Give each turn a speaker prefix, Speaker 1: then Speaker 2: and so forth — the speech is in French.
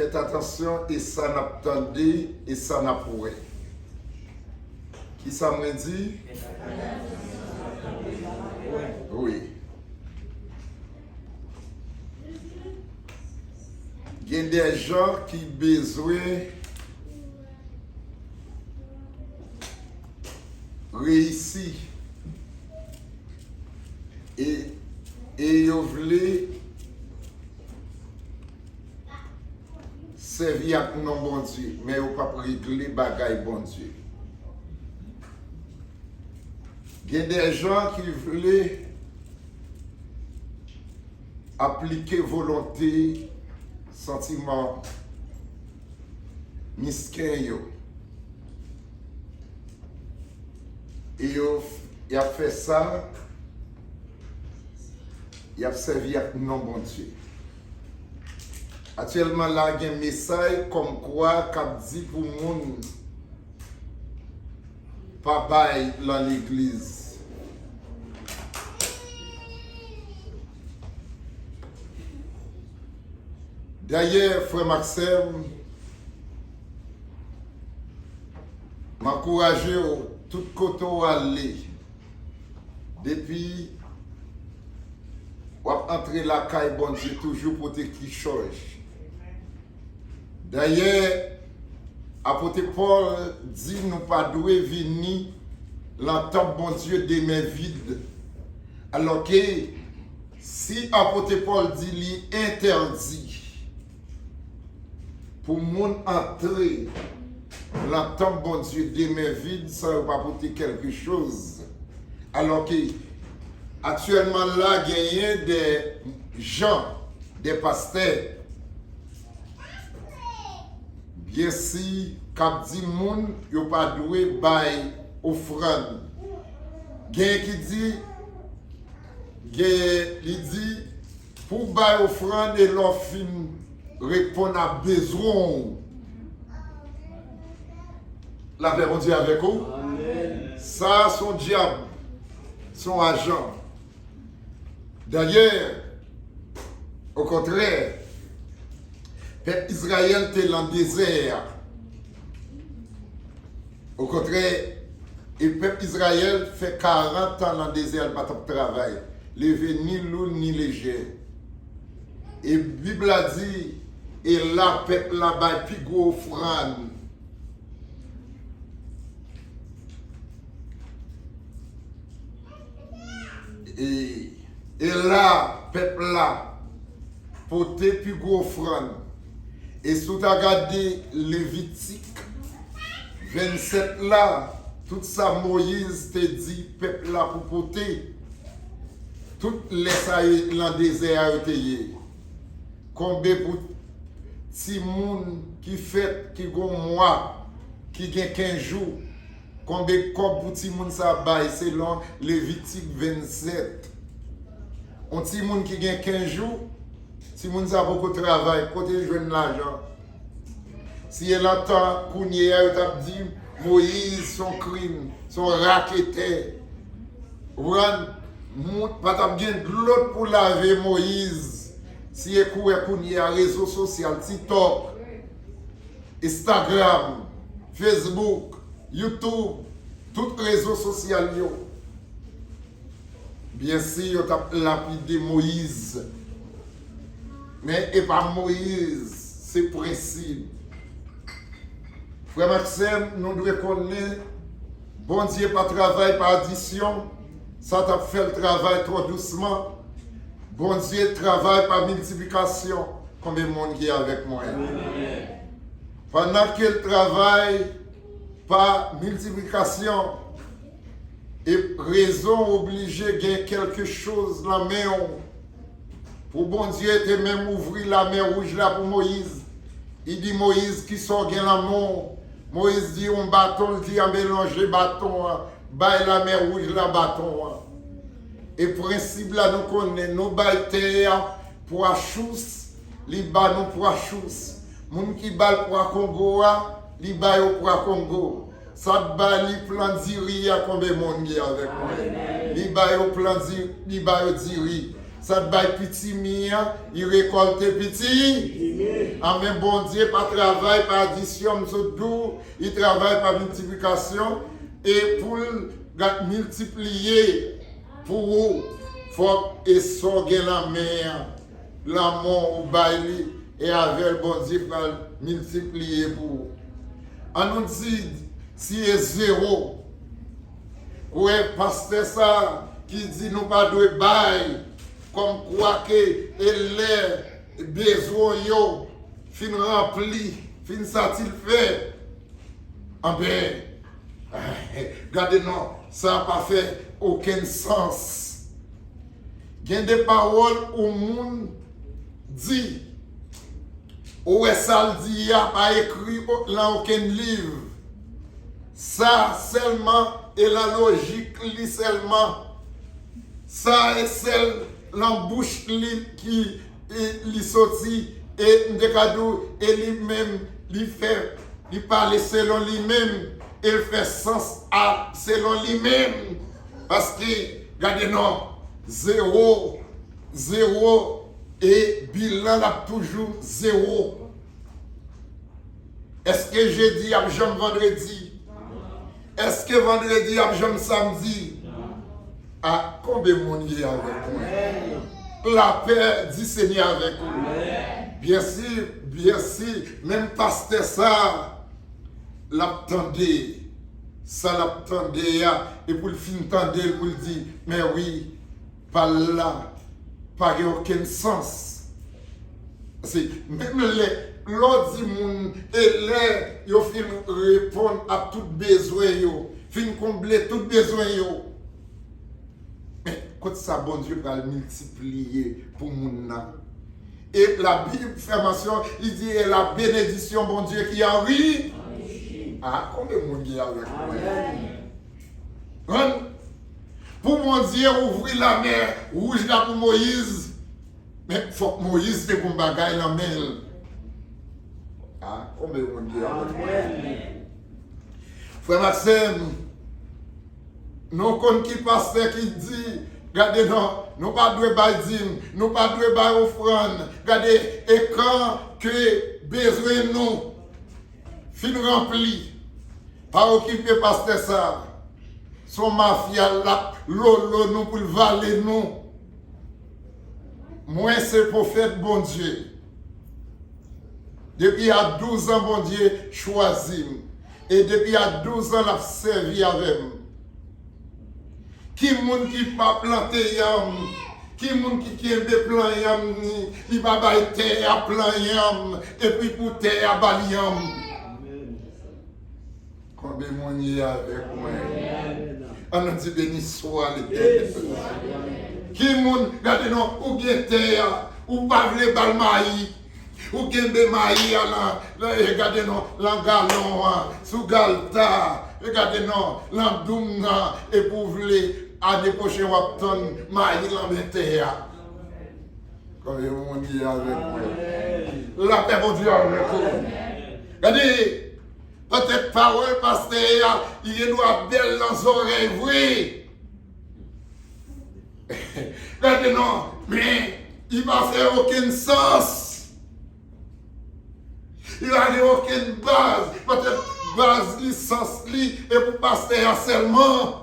Speaker 1: Faites attention et ça n'attendez et ça n'a pourrait. Qui ça me dit? Oui. Il y a des gens qui ont besoin de réussir. Et ils veulent servir à non bon Dieu, mais ils ne pas régler les bagailles bon Dieu. Il y a des gens qui veulent appliquer volonté, sentiment, miskin. Et il a fait ça, il a servi à non bon Dieu. Actuellement, là, il y a un message comme quoi, qu'a dit pour le monde, pas bail dans l'église. D'ailleurs, frère Maxime, m'encourager tout côté où aller. Depuis, on entrer la caille, bon Dieu, toujours pour te qui change. D'ailleurs, apôtre Paul dit nous pas doué venir l'entendre bon Dieu des mains vides. Alors que si apôtre Paul dit lui interdit pour monde entrer l'entendre bon Dieu des mains vides, ça ne va pas apporter quelque chose. Alors que actuellement là, il y a des gens, des pasteurs. Bien si, quand dit moun, yo pas doué bay offrande. Gen qui dit, il dit, pour bay offrande et l'on fin répondre à besoin. La paix, on dit avec vous. Amen. Ça, son diable, son agent. D'ailleurs, au contraire, peuple Israël était dans le désert. Au contraire, le peuple Israël fait 40 ans dans le désert, pas de travail. Levé ni lourd ni léger. Et la Bible a dit, et là, peuple là-bas, puis gros offrande. Et là, peuple là, porter plus gros offrande. Et si tu as regardé Lévitique 27 là, tout ça Moïse te dit, peuple là pour porter, tout les sailles dans le désert a été. Combien pour petit monde qui fait, qui a un mois, qui a 15 jours, combien pour petit monde ça baille selon Lévitique 27. Un petit monde qui a 15 jours, si moun a beaucoup de travail, côté joindre l'argent. Si elle entend Kounier, elle t'a dit Moïse, son crime, son raqueté. Pas t'a bien de l'autre pour laver Moïse. Si elle court Kounier, réseau social, TikTok, Instagram, Facebook, YouTube, tous les réseaux sociaux. Bien sûr, t'a lapidé Moïse. Mais et pas Moïse, c'est principe. Frère Maxime, nous devons connaître, bon Dieu pas travail par addition, ça t'a fait le travail trop doucement. Bon Dieu travaille par multiplication. Combien de monde qui est avec moi? Amen. Pendant qu'il travaille par multiplication, et raison obligée de gagner quelque chose dans la main. Pour bon Dieu, était même ouvrir la mer rouge là pour Moïse. Il dit Moïse qui sort bien l'amour. Moïse dit un bâton, il dit à mélanger bâton, bail la mer rouge là bâton. Et principe là nous connaissons, nous bail terre pour achous, li ba nous pour achous. Moun qui bail pour Congo, li bail pour Congo. Ça bail li plan diri à combien monde qui avec moi. Li bail au plan diri, li bail diri. Ça te baille petit mia, il récolte petit. Amen, bon Dieu, pas travail, par addition, il travaille par multiplication. Et pour multiplier, pour vous, il faut essorguer la mer, l'amour au bail, et avec le bon Dieu, pour multiplier pour vous. On nous dit, si c'est zéro, ouais, pasteur ça, qui dit nous pas de bail, comme quoi que les besoins yo fin rempli, fin satisfait. Ah ben, regardez non, ça n'a pas fait aucun sens. Il y a des paroles où le monde dit, ou ça le dit, il n'y a pas écrit dans aucun livre. Ça seulement est la logique, seulement. Ça est celle l'embouche qui lui sorti et Ndekadou et lui-même lui fait lui parler selon lui-même et fait sens à selon lui-même parce que regardez non zéro et bilan là toujours zéro. Est-ce que jeudi a jamais vendredi? Est-ce que vendredi a jamais samedi? À combien de monde est avec vous? La paix du Seigneur avec vous. Bien sûr, même pasteur ça, l'attendait. Ça l'attendait, et pour le fin tendait, pour le dire, mais oui, par là, pas aucun sens. C'est même l'autre dit, et là, il fin répondre à tout besoin, fin combler tout besoin. Mais quand ça, bon Dieu va le multiplier pour mon âme. Et la Bible fait mention, il dit, et la bénédiction, bon Dieu, qui arrive. Ah, combien de monde y a avec moi? Pour mon Dieu, ouvrir la mer rouge là pour Moïse. Mais il faut que Moïse te pour bagaille la mer. Ah, combien de monde y a avec moi? Frère Maxime, nous connaissons qui pasteur qui dit, regardez, nous pas de badim, nous pas de bail offrande. Regardez, et quand que besoin nous, fin rempli, pas occuper pasteur ça, son mafia là, l'eau nous pour le valer nous. Moi, c'est prophète, bon Dieu. Depuis il y a 12 ans, bon Dieu, choisi. Et depuis il y a 12 ans, il a servi avec moi. Qui moun qui pas planté yam, qui moun qui aime plan yam ni, il va bailler terre à plan yam, et puis pour terre à bal yam. Combien de monde y a avec moi? On a dit béni soit l'Éternel. Qui moun, regardez non, ou bien terre, ou pas vle bal maïs, ou bien be maïs regardez non, l'angalon, sous galta, regardez non, l'andoumna, et pour vle année prochaine, on va obtenir maïs l'embêteur. Combien de monde y a avec moi? La paix bon Dieu avec vous. Regardez. Peut-être parole, pasteur, il est noir belle dans les oreilles, oui. Regardez, non, mais il ne va faire aucun sens. Il n'a aucune base. Peut-être base, licence, et pour pasteur seulement.